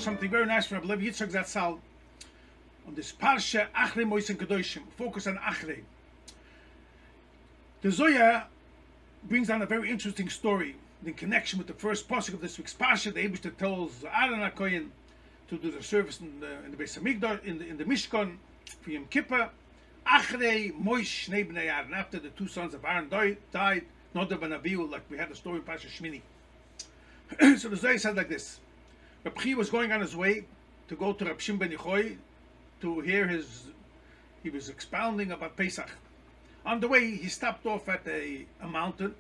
something very nice from Rabbi Levi Yitzchok Zatzal on this Parsha Achre Moisen Kedoshim. Focus on Achre. The Zoya brings down a very interesting story in connection with the first pasuk of this week's Parsha. The Eibishter tells Aaron HaKohen to do the service in the Beis Hamikdash, in the Mishkan for Yom Kippur. Achrei Moish Shnei Bnei Aaron, after the two sons of Aaron died, Nadav and Avihu, like we had the story in Parshas Shmini. So the Zohar said like this: Rabbi was going on his way to go to Rabbi Shimon ben Yochai to hear he was expounding about Pesach. On the way, he stopped off at a mountain,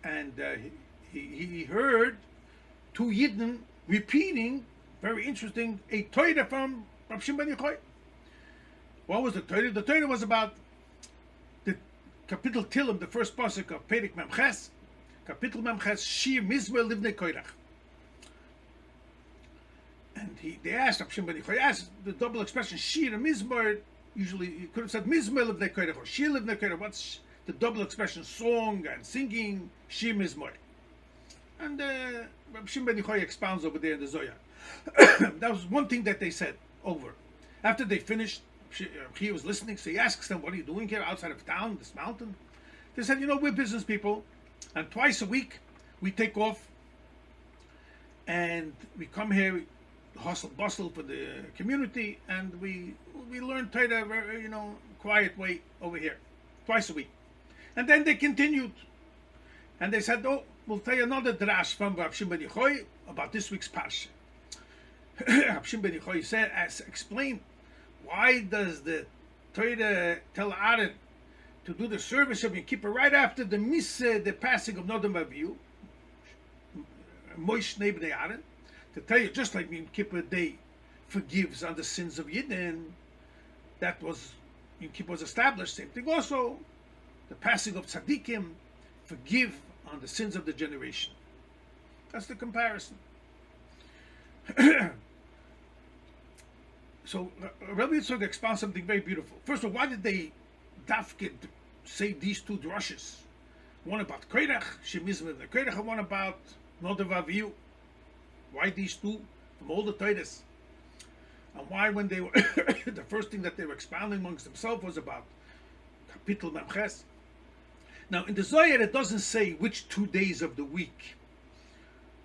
and he heard two Yidden repeating, very interesting, a Torah from Rabbi Shimon ben Yochai. What was the Torah? The Torah was about the Kapitel Tilim, the first pasuk of Perek Memches, Kapitel Memches, Shir Mizmor Livnei Koirach. And they asked, Rabbi Shimon ben Yochai asked the double expression, Shir and Mizmor. Usually you could have said Mizmor Livnei Koirach or Shir Livnei Koirach. What's the double expression? Song and singing, Shir Mizmor. And Rabbi Shimon ben Yochai expounds over there in the Zohar. That was one thing that they said over. After they finished, he was listening, so he asks them, what are you doing here outside of town, this mountain? They said, we're business people, and twice a week we take off and we come here, hustle bustle for the community, and we learn Torah very, quiet way over here, twice a week. And then they continued, and they said, we'll tell you another drash from Rabbi Shimon ben Yochai about this week's Parsha. Rabbi Shimon ben Yochai said, explain, why does the Torah tell Aaron to do the service of Yom Kippur right after the Misa, the passing of Nadav Avihu, Moish Shnei Bnei Aaron, to tell you just like Yom Kippur Day forgives on the sins of Yidden, that was Yom Kippur was established. Same thing also, the passing of Tzaddikim forgive on the sins of the generation. That's the comparison. So Rabbi Yitzchok expounds something very beautiful. First of all, why did they dafke say these two drushes? One about Koirach, Shemizm and the Koirach, and one about Nadav Avihu. Why these two from all the Torahs? And why, when they were the first thing that they were expounding amongst themselves was about Kapitel Memches? Now in the Zohar it doesn't say which 2 days of the week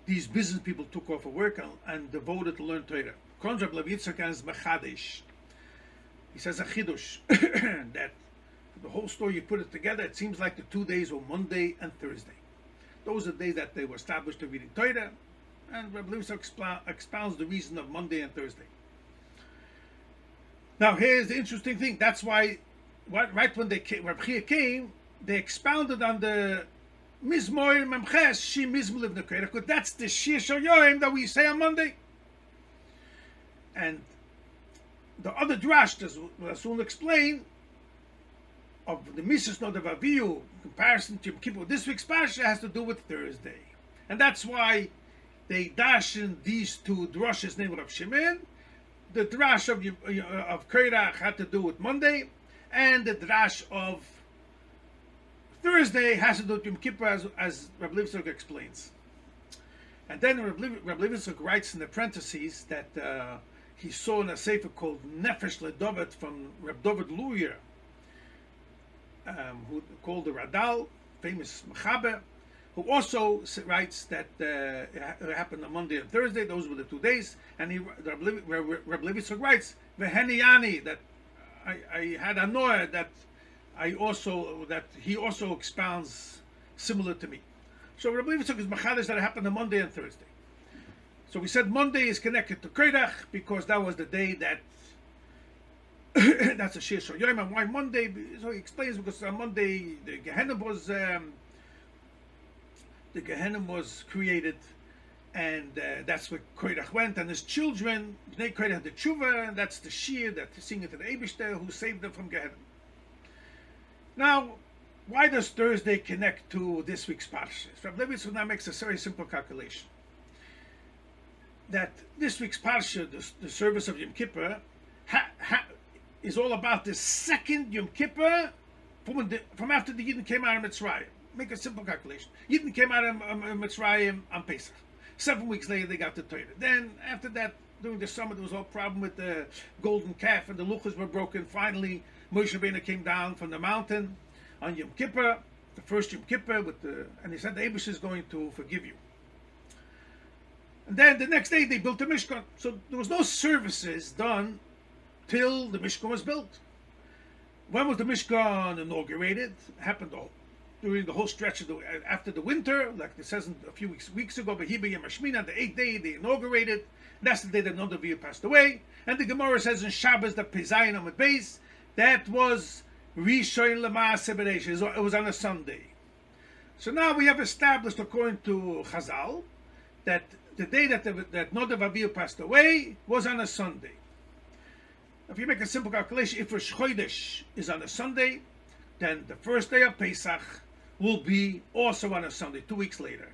these business people took off of work and devoted to learn Torah. Rabbi Levi Yitzchok is Mechadesh. He says a chidush that the whole story, you put it together, it seems like the 2 days were Monday and Thursday. Those are the days that they were established to reading Torah, and Rabbi Levi Yitzchok expounds the reason of Monday and Thursday. Now here's the interesting thing. That's why, right when Rabbi came, they expounded on the Mizmor Memches Shi Mizmor Livnei Koirach, because that's the Shir Shel Yoim that we say on Monday. And the other drash, as we'll soon explain, of the Mises Nadav Avihu, comparison to Yom Kippur, this week's Parsha has to do with Thursday. And that's why they dash in these two drashes named Rav Shimon. The drash of Koirach had to do with Monday, and the drash of Thursday has to do with Yom Kippur, as Rabbi Levi Yitzchok explains. And then Rabbi Levi Yitzchok writes in the parentheses that he saw in a sefer called Nefesh LeDovid from Reb Dovid Luyer, who called the Radal, famous Mechaber, who also writes that it happened on Monday and Thursday. Those were the 2 days. And Reb Levi Yitzchok writes, Veheniyani, that I had a noah that he also expounds similar to me. So Reb Levi Yitzchok is Mechadesh that it happened on Monday and Thursday. So we said Monday is connected to Koirach because that was the day that that's a Shir Shel Yoim. And why Monday? So he explains, because on Monday the Gehenna was created, and that's where Koirach went, and his children, Bnei Koirach had the tshuva, and that's the Shir that they sing it to the Eibishter who saved them from Gehenna. Now, why does Thursday connect to this week's Parshas? Rabbi Levi now makes a very simple calculation. That this week's Parsha, the service of Yom Kippur, is all about the second Yom Kippur from after the Yidden came out of Mitzrayim. Make a simple calculation. Yidden came out of Mitzrayim on Pesach. 7 weeks later, they got the Torah. Then, after that, during the summer, there was all problem with the golden calf, and the luchas were broken. Finally, Moshe Rabbeinu came down from the mountain on Yom Kippur, the first Yom Kippur, and he said, the Eibush is going to forgive you. And then the next day, they built the Mishkan. So there was no services done till the Mishkan was built. When was the Mishkan inaugurated? It happened during the whole stretch of after the winter, like it says a few weeks ago, but Yom HaShmina, the 8th day, they inaugurated. That's the day that Dovid passed away. And the Gemara says in Shabbos, the Pezayin Amud Beis, that was Rishon L'Maaseh B'Reish. It was on a Sunday. So now we have established, according to Chazal, that the day that Dovid passed away was on a Sunday. If you make a simple calculation, if Rosh Chodesh is on a Sunday, then the first day of Pesach will be also on a Sunday, 2 weeks later.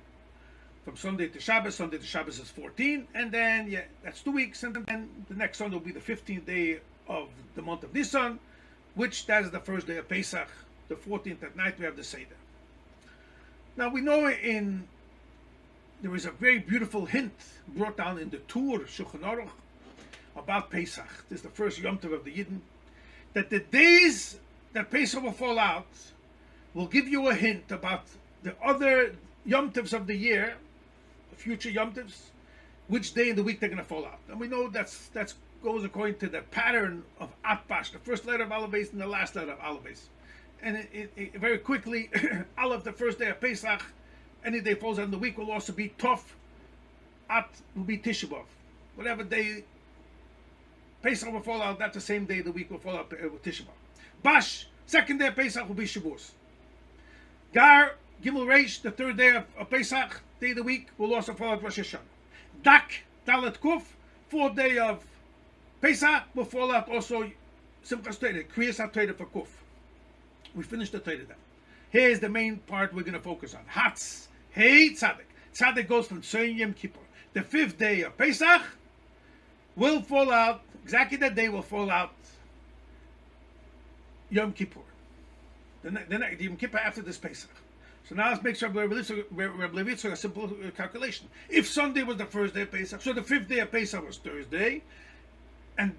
From Sunday to Shabbos is 14, and then, that's 2 weeks, and then the next Sunday will be the 15th day of the month of Nisan, which that is the first day of Pesach. The 14th at night we have the Seder. Now we know there is a very beautiful hint brought down in the Tur, Shulchan Aruch, about Pesach. This is the first Yom Tov of the Yidden, that the days that Pesach will fall out will give you a hint about the other Yom Tovs of the year, the future Yom Tovs, which day in the week they're going to fall out. And we know that goes according to the pattern of Atbash, the first letter of Aleph Beis and the last letter of Aleph Beis. And it very quickly, Aleph, the first day of Pesach, any day falls out in the week will also be Tov, At will be Tisha B'Av. Whatever day Pesach will fall out, that's the same day the week will fall out with Tisha B'Av. Bash, second day of Pesach will be Shavuos. Gar, Gimel Reish, the third day of Pesach, day of the week, will also fall out Rosh Hashanah. Dak, Dalet Kuf, fourth day of Pesach, will fall out also Simchas Torah, Kriyas HaTorah for Kuf. We finished the Torah then. Here's the main part we're going to focus on. Hatz, Hey, Tzaddik. Tzaddik goes from Tzon Yom Kippur. The fifth day of Pesach will fall out, exactly that day will fall out Yom Kippur. The Yom Kippur after this Pesach. So now let's make sure Rabbi Yitzchok a simple calculation. If Sunday was the first day of Pesach, so the fifth day of Pesach was Thursday, and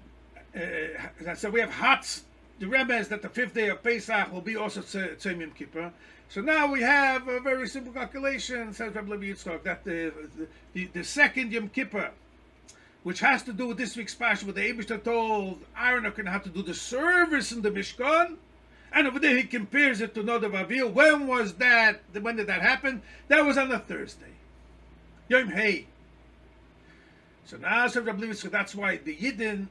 so we have Hatz. The Rebbe is that the fifth day of Pesach will be also Tzom Yom Kippur. So now we have a very simple calculation, says Rabbi Yitzchok, that the second Yom Kippur, which has to do with this week's Parsha, where the Eibishter told Aaron going to have to do the service in the Mishkan, and over there he compares it to Nadav Avihu. When was that? When did that happen? That was on a Thursday. Yom Hey. So now, says Rabbi Yitzchok, that's why the Yidden,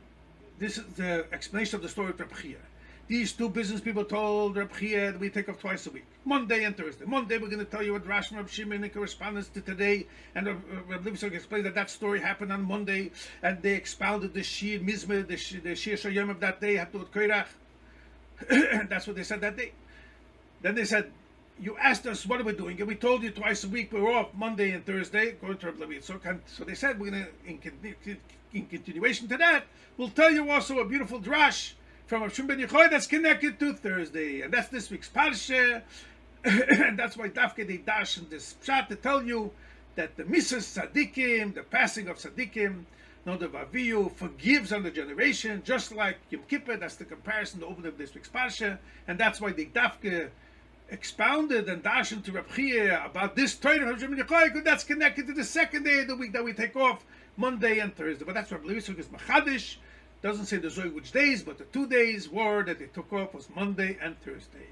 this is the explanation of the story of Rabbi. These two business people told Reb Chia that we take off twice a week, Monday and Thursday. Monday we're going to tell you what Rash and Reb Shimon in correspondence to today, and Reb Yitzchok explained that story happened on Monday, and they expounded the Shir Mizmah, the Shir Shayim of that day, had to do with Koirach. That's what they said that day. Then they said, you asked us what are we doing, and we told you twice a week we're off Monday and Thursday, going to Reb Yitzchok. So they said, we're going to, in continuation to that, we'll tell you also a beautiful drash from Shimon ben Yochai that's connected to Thursday, and that's this week's Parsha. And that's why Dafke they dash in this pshat to tell you that the Misas Tzadikim, the passing of Tzadikim, Nadav Avihu, forgives on the generation, just like Yom Kippur. That's the comparison to open of this week's Parsha, and that's why they Dafke expounded and dash into Reb Chia about this Torah of Shimon ben Yochai, because that's connected to the second day of the week that we take off, Monday and Thursday. But that's what Rabbi Yitzchok is Machadish. Doesn't say the Zoy which days, but the 2 days were that they took off was Monday and Thursday.